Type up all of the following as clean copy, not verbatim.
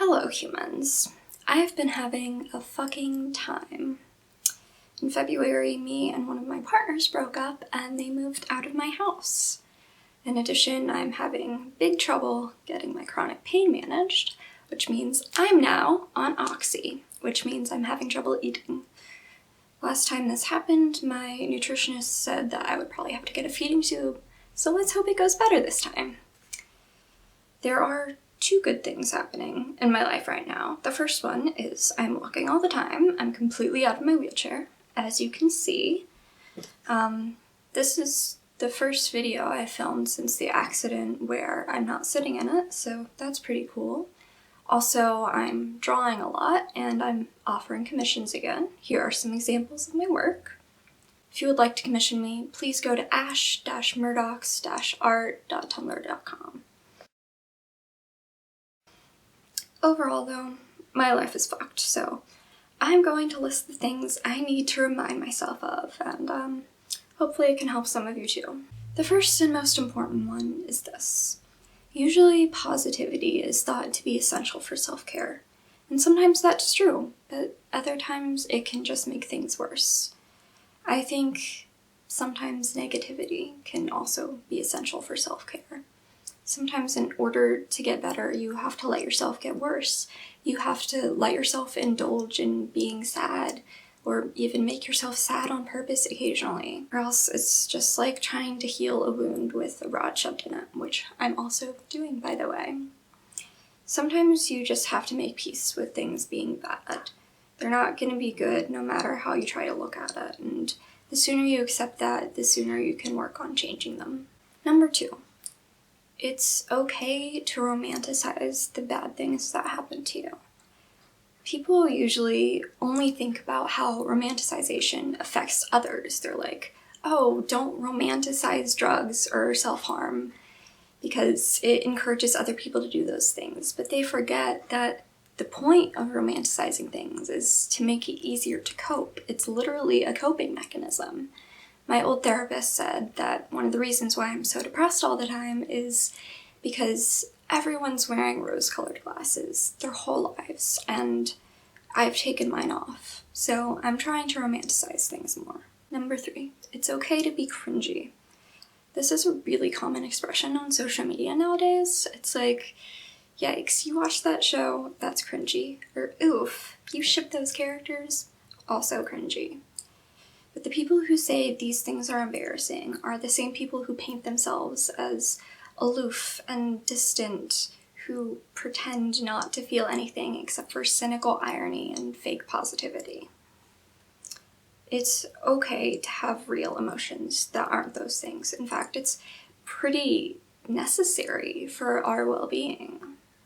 Hello, humans. I've been having a fucking time. In February, me and one of my partners broke up and they moved out of my house. In addition, I'm having big trouble getting my chronic pain managed, which means I'm now on Oxy, which means I'm having trouble eating. Last time this happened, my nutritionist said that I would probably have to get a feeding tube, so let's hope it goes better this time. There are two good things happening in my life right now. The first one is I'm walking all the time. I'm completely out of my wheelchair, as you can see. This is the first video I filmed since the accident where I'm not sitting in it, so that's pretty cool. Also, I'm drawing a lot and I'm offering commissions again. Here are some examples of my work. If you would like to commission me, please go to ash-murdocks-art.tumblr.com. Overall though, my life is fucked, so I'm going to list the things I need to remind myself of, and hopefully it can help some of you too. The first and most important one is this. Usually positivity is thought to be essential for self-care, and sometimes that's true, but other times it can just make things worse. I think sometimes negativity can also be essential for self-care. Sometimes in order to get better, you have to let yourself get worse. You have to let yourself indulge in being sad, or even make yourself sad on purpose occasionally. Or else it's just like trying to heal a wound with a rod shoved in it, which I'm also doing, by the way. Sometimes you just have to make peace with things being bad. They're not going to be good no matter how you try to look at it, and the sooner you accept that, the sooner you can work on changing them. Number 2. It's okay to romanticize the bad things that happen to you. People usually only think about how romanticization affects others. They're like, oh, don't romanticize drugs or self-harm because it encourages other people to do those things. But they forget that the point of romanticizing things is to make it easier to cope. It's literally a coping mechanism. My old therapist said that one of the reasons why I'm so depressed all the time is because everyone's wearing rose-colored glasses their whole lives, and I've taken mine off. So I'm trying to romanticize things more. Number 3, it's okay to be cringy. This is a really common expression on social media nowadays. It's like, yikes, you watched that show? That's cringy. Or oof, you ship those characters? Also cringy. But the people who say these things are embarrassing are the same people who paint themselves as aloof and distant, who pretend not to feel anything except for cynical irony and fake positivity. It's okay to have real emotions that aren't those things. In fact, it's pretty necessary for our well-being.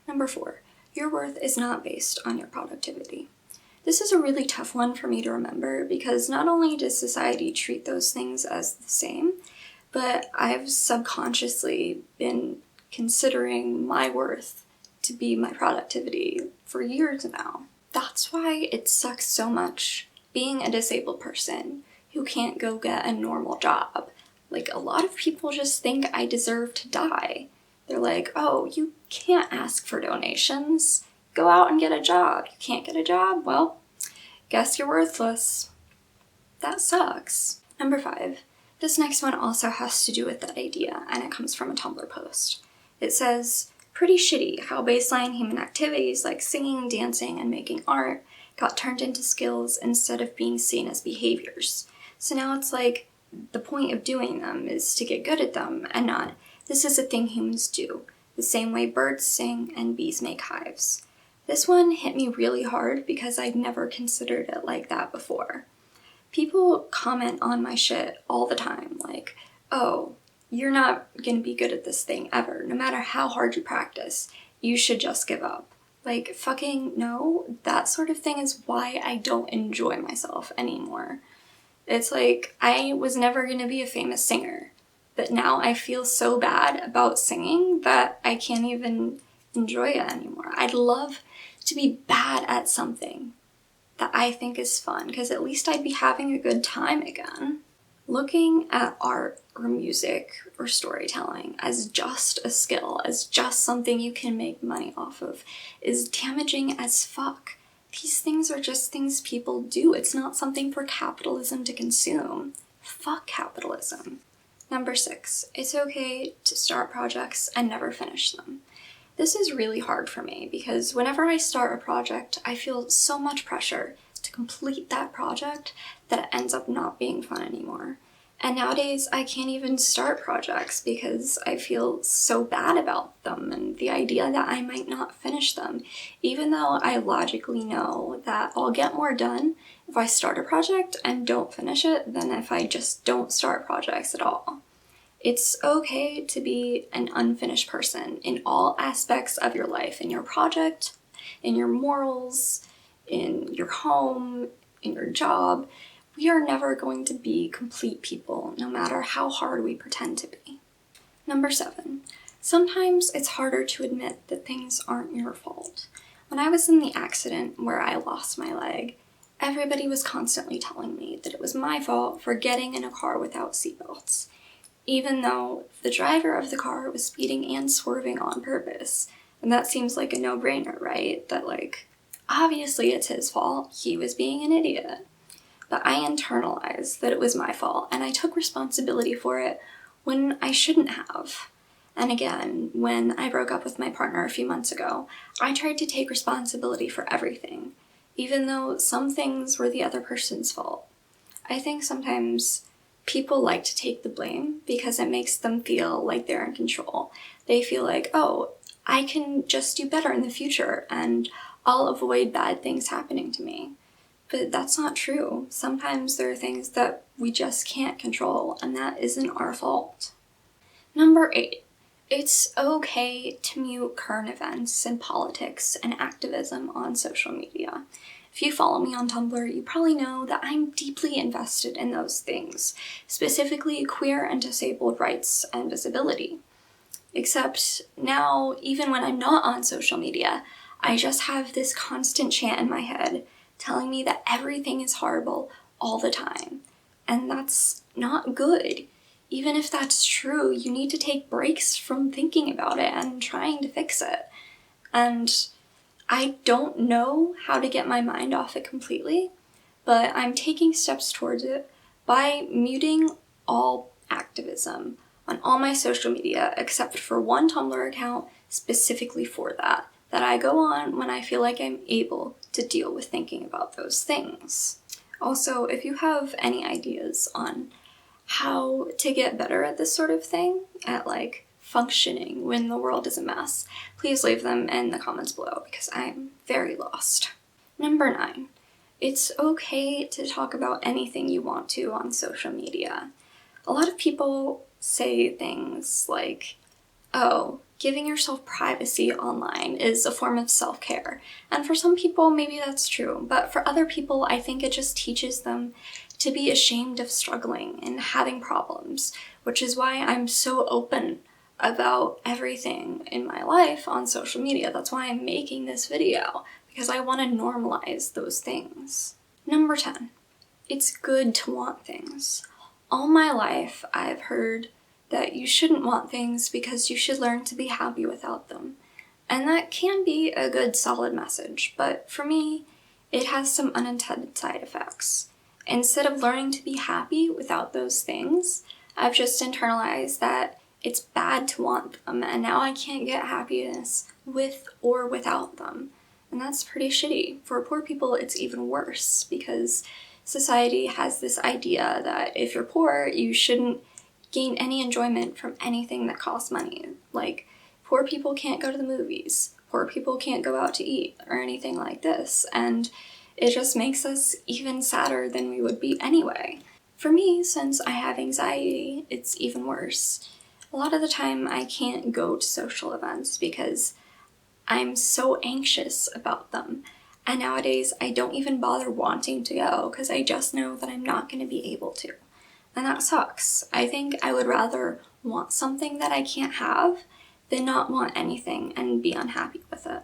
Number 4, your worth is not based on your productivity. This is a really tough one for me to remember because not only does society treat those things as the same, but I've subconsciously been considering my worth to be my productivity for years now. That's why it sucks so much being a disabled person who can't go get a normal job. Like, a lot of people just think I deserve to die. They're like, oh, you can't ask for donations. Go out and get a job. You can't get a job? Well, guess you're worthless. That sucks. Number 5. This next one also has to do with that idea, and it comes from a Tumblr post. It says, pretty shitty how baseline human activities like singing, dancing, and making art got turned into skills instead of being seen as behaviors. So now it's like the point of doing them is to get good at them, and not, this is a thing humans do, the same way birds sing and bees make hives. This one hit me really hard because I'd never considered it like that before. People comment on my shit all the time, like, oh, you're not gonna be good at this thing ever, no matter how hard you practice. You should just give up. Like, fucking no, that sort of thing is why I don't enjoy myself anymore. It's like, I was never gonna be a famous singer, but now I feel so bad about singing that I can't even enjoy it anymore. I'd love to be bad at something that I think is fun, because at least I'd be having a good time again. Looking at art or music or storytelling as just a skill, as just something you can make money off of, is damaging as fuck. These things are just things people do. It's not something for capitalism to consume. Fuck capitalism. Number 6, it's okay to start projects and never finish them. This is really hard for me because whenever I start a project, I feel so much pressure to complete that project that it ends up not being fun anymore. And nowadays, I can't even start projects because I feel so bad about them and the idea that I might not finish them, even though I logically know that I'll get more done if I start a project and don't finish it than if I just don't start projects at all. It's okay to be an unfinished person in all aspects of your life, in your project, in your morals, in your home, in your job. We are never going to be complete people, no matter how hard we pretend to be. Number 7, sometimes it's harder to admit that things aren't your fault. When I was in the accident where I lost my leg, everybody was constantly telling me that it was my fault for getting in a car without seatbelts, even though the driver of the car was speeding and swerving on purpose. And that seems like a no-brainer, right? That, obviously it's his fault. He was being an idiot. But I internalized that it was my fault, and I took responsibility for it when I shouldn't have. And again, when I broke up with my partner a few months ago, I tried to take responsibility for everything, even though some things were the other person's fault. I think sometimes people like to take the blame because it makes them feel like they're in control. They feel like, oh, I can just do better in the future, and I'll avoid bad things happening to me. But that's not true. Sometimes there are things that we just can't control, and that isn't our fault. Number 8, it's okay to mute current events and politics and activism on social media. If you follow me on Tumblr, you probably know that I'm deeply invested in those things, specifically queer and disabled rights and visibility. Except now, even when I'm not on social media, I just have this constant chant in my head telling me that everything is horrible all the time. And that's not good. Even if that's true, you need to take breaks from thinking about it and trying to fix it. And I don't know how to get my mind off it completely, but I'm taking steps towards it by muting all activism on all my social media except for one Tumblr account specifically for that I go on when I feel like I'm able to deal with thinking about those things. Also, if you have any ideas on how to get better at this sort of thing, at functioning when the world is a mess, please leave them in the comments below because I'm very lost. Number 9, it's okay to talk about anything you want to on social media. A lot of people say things like, oh, giving yourself privacy online is a form of self-care. And for some people, maybe that's true. But for other people, I think it just teaches them to be ashamed of struggling and having problems, which is why I'm so open about everything in my life on social media. That's why I'm making this video, because I want to normalize those things. Number 10, it's good to want things. All my life, I've heard that you shouldn't want things because you should learn to be happy without them. And that can be a good, solid message, but for me, it has some unintended side effects. Instead of learning to be happy without those things, I've just internalized that it's bad to want them, and now I can't get happiness with or without them. And that's pretty shitty. For poor people, it's even worse, because society has this idea that if you're poor, you shouldn't gain any enjoyment from anything that costs money. Like, poor people can't go to the movies, poor people can't go out to eat, or anything like this, and it just makes us even sadder than we would be anyway. For me, since I have anxiety, it's even worse. A lot of the time I can't go to social events because I'm so anxious about them, and nowadays I don't even bother wanting to go because I just know that I'm not going to be able to. And that sucks. I think I would rather want something that I can't have than not want anything and be unhappy with it.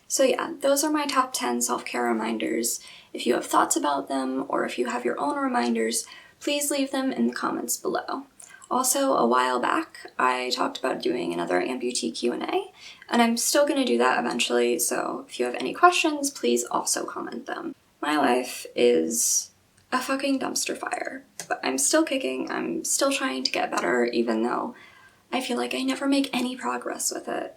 So yeah, those are my top 10 self-care reminders. If you have thoughts about them, or if you have your own reminders, please leave them in the comments below. Also, a while back, I talked about doing another amputee Q&A, and I'm still going to do that eventually, so if you have any questions, please also comment them. My life is a fucking dumpster fire, but I'm still kicking, I'm still trying to get better, even though I feel like I never make any progress with it.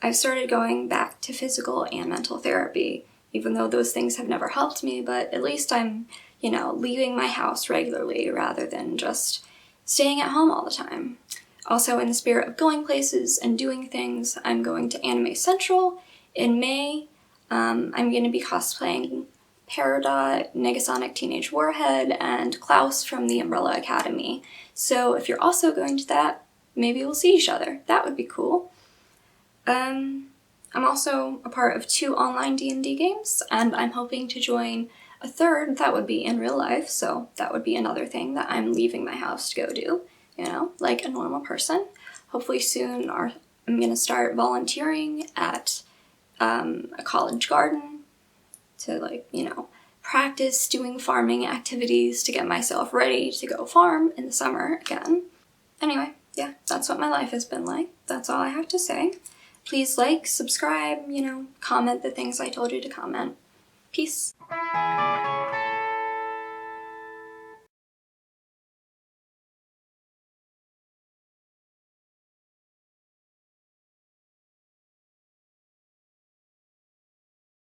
I've started going back to physical and mental therapy, even though those things have never helped me, but at least I'm, leaving my house regularly rather than just staying at home all the time. Also, in the spirit of going places and doing things, I'm going to Anime Central in May. I'm going to be cosplaying Peridot, Negasonic Teenage Warhead, and Klaus from the Umbrella Academy. So if you're also going to that, maybe we'll see each other. That would be cool. I'm also a part of 2 online D&D games, and I'm hoping to join a third that would be in real life, so that would be another thing that I'm leaving my house to go do, like a normal person. Hopefully soon I'm going to start volunteering at a college garden to, practice doing farming activities to get myself ready to go farm in the summer again. Anyway, yeah, that's what my life has been like. That's all I have to say. Please like, subscribe, comment the things I told you to comment. Peace.